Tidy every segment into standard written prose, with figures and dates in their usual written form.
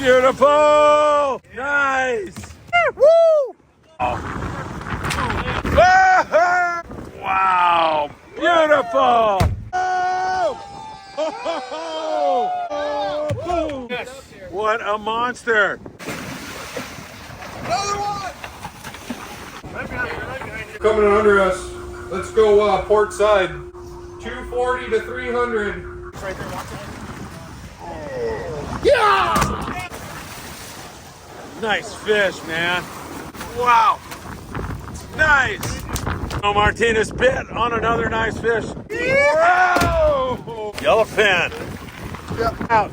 Beautiful! Nice! Woo! Oh. Wow! Beautiful! Oh! Boom! What a monster! Another one! Coming under us. Let's go port side. 240 to 300. Right there, watch it. Yeah! Nice fish, man. Wow. Nice. Oh, Martinez bit on another nice fish. Whoa! Yellowfin. Yep. Out.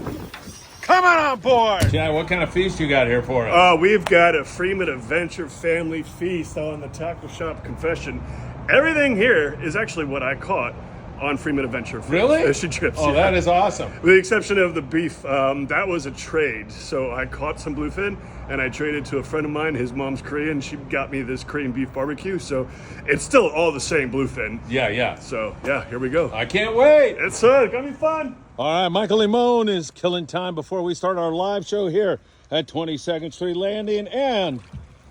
Coming on board. Chad, what kind of feast you got here for us? We've got a Friedman Adventure family feast on the Tackle Shop Confession. Everything here is actually what I caught on Friedman Adventure Really? fishing trips. Oh, yeah. that is awesome. With the exception of the beef, that was a trade. So I caught some bluefin and I traded to a friend of mine. His mom's Korean. She got me this Korean beef barbecue. So it's still all the same bluefin. Yeah. So yeah, here we go. I can't wait. It's gonna be fun. All right, Michael Limon is killing time before we start our live show here at 22nd Street Landing, and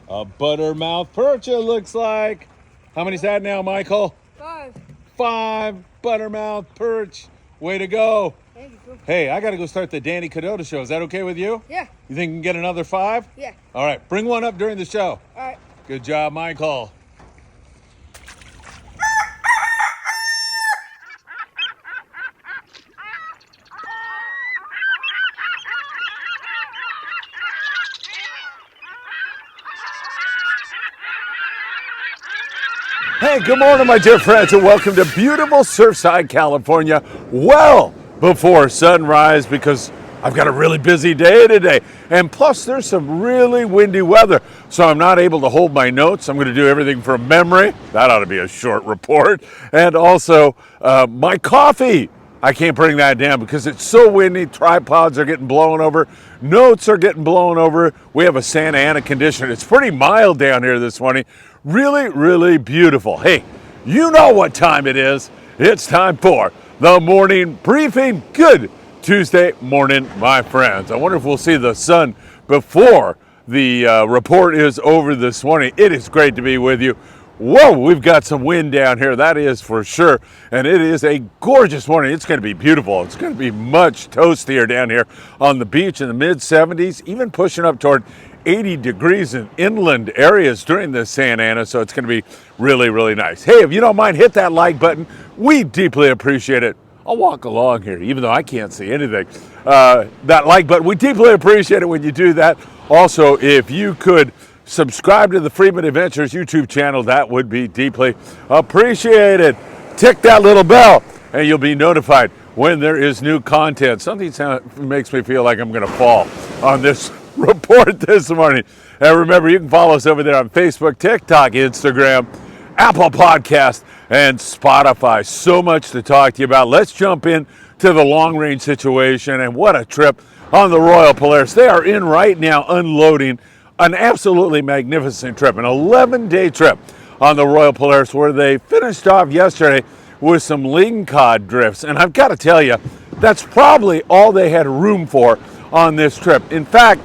a buttermouth perch, it looks like. How many's that now, Michael? 5. 5 buttermouth perch. Way to go. Thank you. Hey, I got to go start the Danny Cadota show. Is that okay with you? Yeah. You think you can get another 5? Yeah. All right, bring one up during the show. All right. Good job, Michael. Hey, good morning, my dear friends, and welcome to beautiful Surfside, California. Well before sunrise, because I've got a really busy day today. And plus, there's some really windy weather, so I'm not able to hold my notes. I'm going to do everything from memory. That ought to be a short report. And also, my coffee. I can't bring that down because it's so windy. Tripods are getting blown over. Notes are getting blown over. We have a Santa Ana condition. It's pretty mild down here this morning. Really, really beautiful. Hey, you know what time it is. It's time for the morning briefing. Good Tuesday morning, my friends. I wonder if we'll see the sun before the report is over this morning. It is great to be with you. Whoa, we've got some wind down here, that is for sure. And it is a gorgeous morning. It's going to be beautiful. It's going to be much toastier down here on the beach in the mid 70s, even pushing up toward 80 degrees in inland areas during the Santa Ana. So it's going to be really, really nice. Hey, if you don't mind, hit that like button. We deeply appreciate it. I'll walk along here, even though I can't see anything. That like button, we deeply appreciate it when you do that. Also, if you could subscribe to the Friedman Adventures YouTube channel, that would be deeply appreciated. Tick that little bell and you'll be notified when there is new content. Something makes me feel like I'm going to fall on this report this morning. And remember, you can follow us over there on Facebook, TikTok, Instagram, Apple Podcast, and Spotify. So much to talk to you about. Let's jump in to the long range situation. And what a trip on the Royal Polaris. They are in right now unloading an absolutely magnificent trip, an 11-day trip on the Royal Polaris, where they finished off yesterday with some lingcod drifts. And I've got to tell you, that's probably all they had room for on this trip. In fact,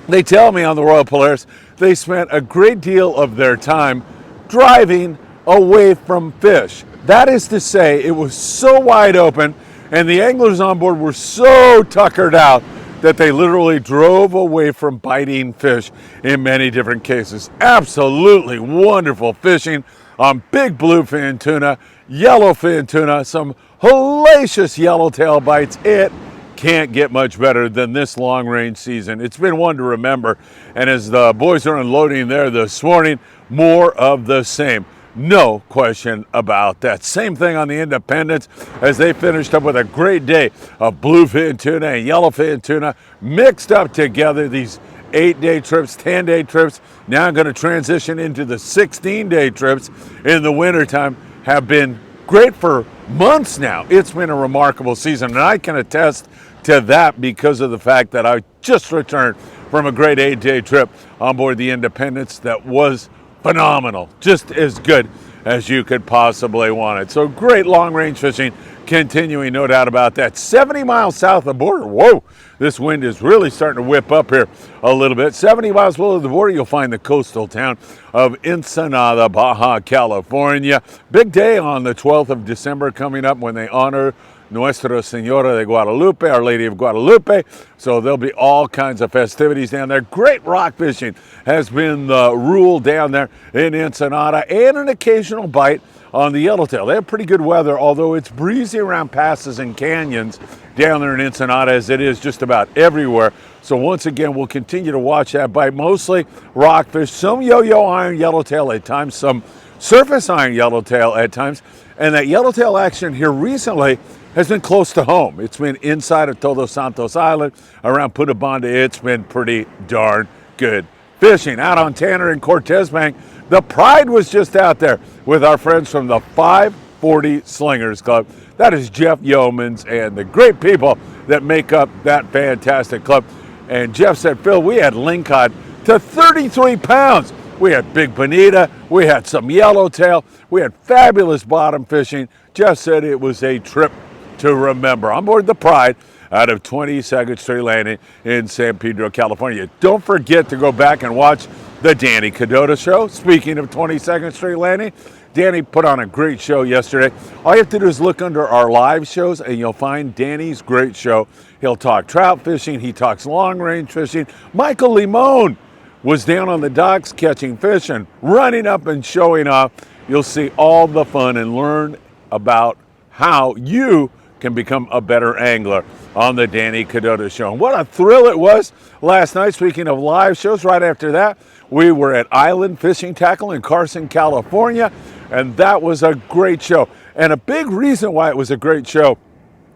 they tell me on the Royal Polaris, they spent a great deal of their time driving away from fish. That is to say, it was so wide open and the anglers on board were so tuckered out that they literally drove away from biting fish in many different cases. Absolutely wonderful fishing on big bluefin tuna, yellowfin tuna, some hellacious yellowtail bites. It can't get much better than this long range season. It's been one to remember. And as the boys are unloading there this morning, more of the same. No question about that. Same thing on the Independence as they finished up with a great day of bluefin tuna and yellowfin tuna mixed up together. These 8-day trips, 10-day trips, now going to transition into the 16-day trips in the wintertime, have been great for months now. It's been a remarkable season, and I can attest to that because of the fact that I just returned from a great 8-day trip on board the Independence that was phenomenal, just as good as you could possibly want it. So great long range fishing continuing, no doubt about that. 70 miles south of the border. Whoa, this wind is really starting to whip up here a little bit. 70 miles below the border, you'll find the coastal town of Ensenada, Baja California. Big day on the 12th of December coming up when they honor Nuestra Senora de Guadalupe, Our Lady of Guadalupe. So there'll be all kinds of festivities down there. Great rock fishing has been the rule down there in Ensenada, and an occasional bite on the yellowtail. They have pretty good weather, although it's breezy around passes and canyons down there in Ensenada, as it is just about everywhere. So once again, we'll continue to watch that bite. Mostly rockfish, some yo-yo iron yellowtail at times, some surface iron yellowtail at times. And that yellowtail action here recently has been close to home. It's been inside of Todos Santos Island, around Punta Banda. It's been pretty darn good fishing. Out on Tanner and Cortez Banks, the Pride was just out there with our friends from the 540 Slingers Club. That is Jeff Yeomans and the great people that make up that fantastic club. And Jeff said, Phil, we had lingcod to 33 pounds. We had big bonita, we had some yellowtail, we had fabulous bottom fishing. Jeff said it was a trip to remember. On board the Pride out of 22nd Street Landing in San Pedro, California. Don't forget to go back and watch the Danny Cadota Show. Speaking of 22nd Street Landing, Danny put on a great show yesterday. All you have to do is look under our live shows and you'll find Danny's great show. He'll talk trout fishing, he talks long range fishing. Michael Limon was down on the docks catching fish and running up and showing off. You'll see all the fun and learn about how you can become a better angler on the Danny Cadota Show. And what a thrill it was last night. Speaking of live shows, right after that, we were at Island Fishing Tackle in Carson, California, and that was a great show. And a big reason why it was a great show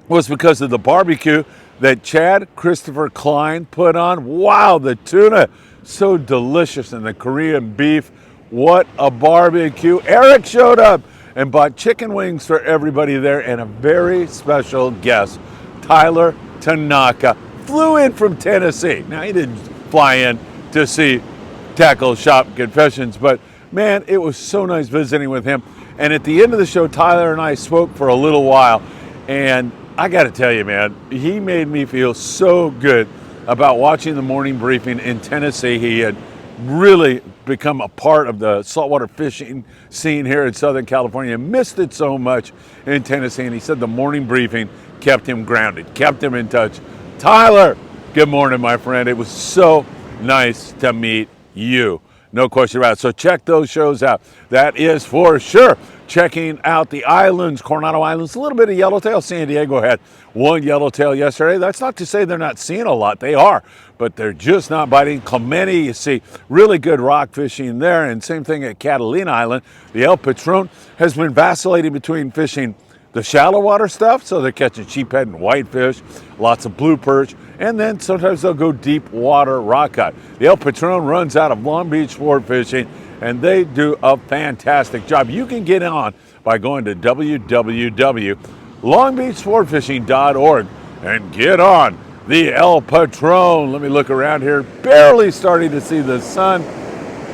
was because of the barbecue that Chad Christopher Klein put on. Wow, the tuna, so delicious, and the Korean beef, what a barbecue. Eric showed up and bought chicken wings for everybody there, and a very special guest, Tyler Tanaka, flew in from Tennessee. Now, he didn't fly in to see Tackle Shop Confessions, but man, it was so nice visiting with him. And at the end of the show, Tyler and I spoke for a little while, and I got to tell you, man, he made me feel so good about watching the morning briefing in Tennessee. He had really become a part of the saltwater fishing scene here in Southern California. Missed it so much in Tennessee, and he said the morning briefing kept him grounded, kept him in touch. Tyler, good morning, my friend. It was so nice to meet you. No question about it. So check those shows out. That is for sure. Checking out the islands, Coronado Islands, a little bit of yellowtail. San Diego had one yellowtail yesterday. That's not to say they're not seeing a lot. They are, but they're just not biting. Clemente, you see really good rock fishing there. And same thing at Catalina Island. The El Patron has been vacillating between fishing the shallow water stuff, so they're catching sheephead and whitefish, lots of blue perch, and then sometimes they'll go deep water rock cut. The El Patron runs out of Long Beach Sport Fishing, and they do a fantastic job. You can get on by going to www.longbeachsportfishing.org and get on the El Patron. Let me look around here. Barely starting to see the sun.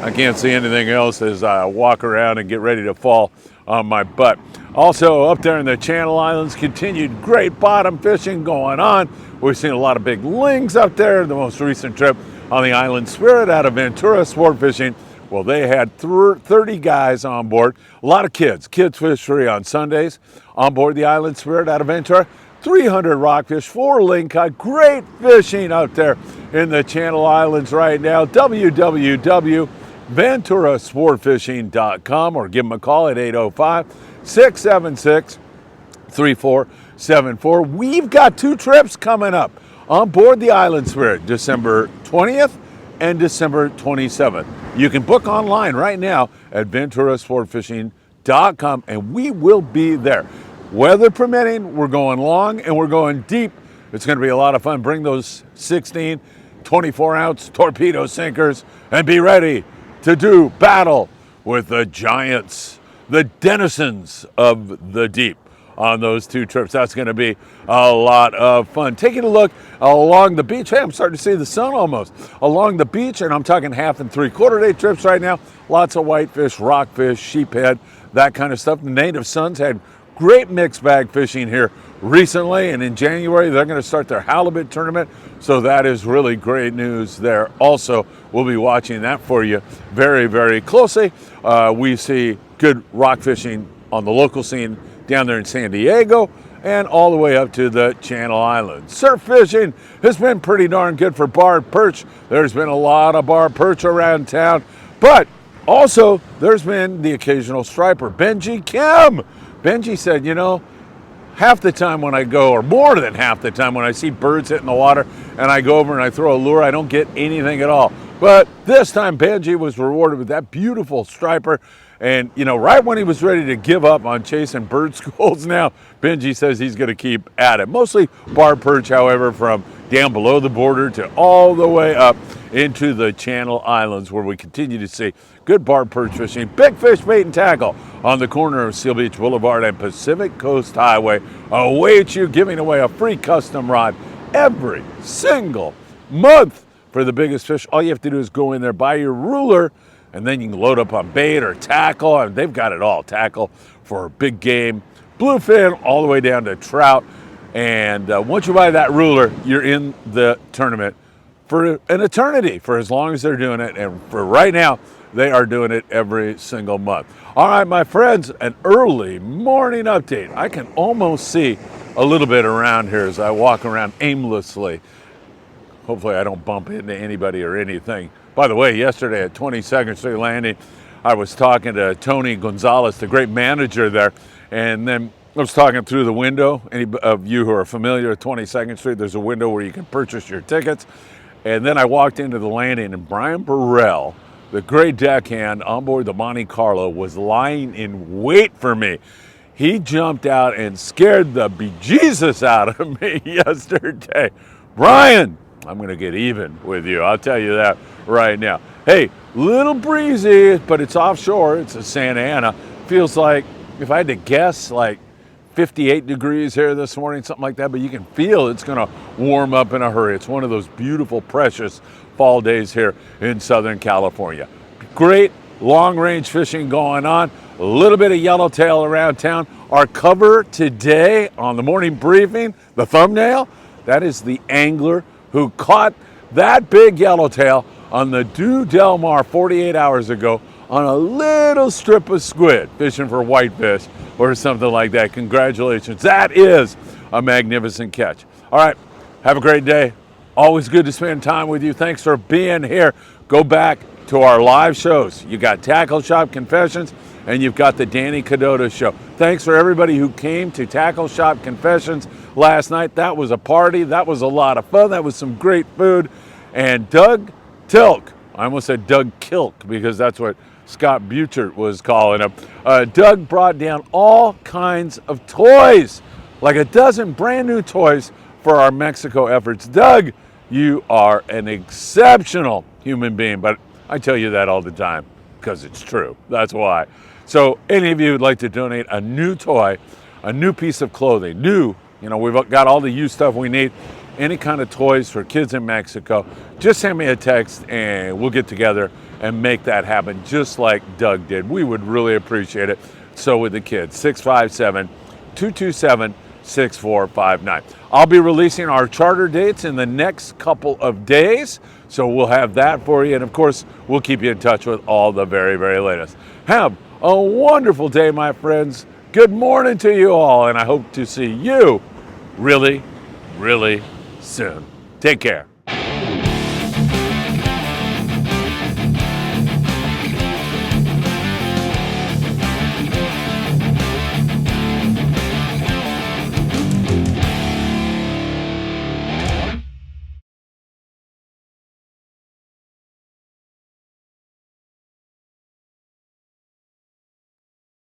I can't see anything else as I walk around and get ready to fall on my butt. Also up there in the Channel Islands, continued great bottom fishing going on. We've seen a lot of big lings up there. The most recent trip on the Island Spirit out of Ventura Sport Fishing, well, they had 30 guys on board. A lot of kids. Kids fish free on Sundays on board the Island Spirit out of Ventura. 300 rockfish, 4 lingcod. Great fishing out there in the Channel Islands right now. www.venturasportfishing.com or give them a call at 805-676-3474. We've got 2 trips coming up on board the Island Spirit, December 20th and December 27th. You can book online right now at venturasportfishing.com, and we will be there. Weather permitting, we're going long and we're going deep. It's going to be a lot of fun. Bring those 16, 24-ounce torpedo sinkers and be ready to do battle with the giants, the denizens of the deep on those 2 trips. That's going to be a lot of fun. Taking a look along the beach. Hey, I'm starting to see the sun almost. Along the beach, and I'm talking 1/2 and 3/4 day trips right now. Lots of whitefish, rockfish, sheephead, that kind of stuff. The native sons had great mixed bag fishing here recently, and in January they're going to start their halibut tournament, so that is really great news there. Also, we'll be watching that for you very, very closely. We see good rock fishing on the local scene down there in San Diego and all the way up to the Channel Islands. Surf fishing has been pretty darn good for barred perch. There's been a lot of barred perch around town, but also there's been the occasional striper. Benji Kim. Benji said, you know, half the time when I go, or more than half the time when I see birds hitting the water and I go over and I throw a lure, I don't get anything at all. But this time Benji was rewarded with that beautiful striper. And, you know, right when he was ready to give up on chasing bird schools now, Benji says he's going to keep at it. Mostly barred perch, however, from down below the border to all the way up into the Channel Islands, where we continue to see good barred perch fishing. Big fish bait and tackle on the corner of Seal Beach Boulevard and Pacific Coast Highway awaits you, giving away a free custom rod every single month for the biggest fish. All you have to do is go in there, buy your ruler, and then you can load up on bait or tackle, and they've got it all. Tackle for big game, bluefin, all the way down to trout. And once you buy that ruler, you're in the tournament for an eternity, for as long as they're doing it. And for right now, they are doing it every single month. All right, my friends, an early morning update. I can almost see a little bit around here as I walk around aimlessly. Hopefully I don't bump into anybody or anything. By the way, yesterday at 22nd Street Landing, I was talking to Tony Gonzalez, the great manager there, and then I was talking through the window. Any of you who are familiar with 22nd Street, there's a window where you can purchase your tickets. And then I walked into the landing, and Brian Burrell, the great deckhand on board the Monte Carlo, was lying in wait for me. He jumped out and scared the bejesus out of me yesterday. Brian, I'm going to get even with you. I'll tell you that right now. Hey, little breezy, but it's offshore. It's a Santa Ana. Feels like, if I had to guess, like 58 degrees here this morning, something like that, but you can feel it's going to warm up in a hurry. It's one of those beautiful, precious fall days here in Southern California. Great long-range fishing going on. A little bit of yellowtail around town. Our cover today on the morning briefing, the thumbnail, that is the angler who caught that big yellowtail on the Dew Del Mar 48 hours ago on a little strip of squid, fishing for whitefish or something like that. Congratulations. That is a magnificent catch. All right, have a great day. Always good to spend time with you. Thanks for being here. Go back to our live shows. You got Tackle Shop Confessions, and you've got the Danny Cadota Show. Thanks for everybody who came to Tackle Shop Confessions last night. That was a party. That was a lot of fun. That was some great food. And Doug Tilk, I almost said Doug Kilk because that's what Scott Butchert was calling him. Doug brought down all kinds of toys, like a dozen brand new toys for our Mexico efforts. Doug, you are an exceptional human being, but I tell you that all the time because it's true. That's why. So any of you would like to donate a new toy, a new piece of clothing, we've got all the used stuff we need, any kind of toys for kids in Mexico, just send me a text and we'll get together and make that happen just like Doug did. We would really appreciate it. So would the kids. 657-227-6459. I'll be releasing our charter dates in the next couple of days, so we'll have that for you. And of course, we'll keep you in touch with all the very, very latest. Have a wonderful day, my friends. Good morning to you all, and I hope to see you really, really soon. Take care.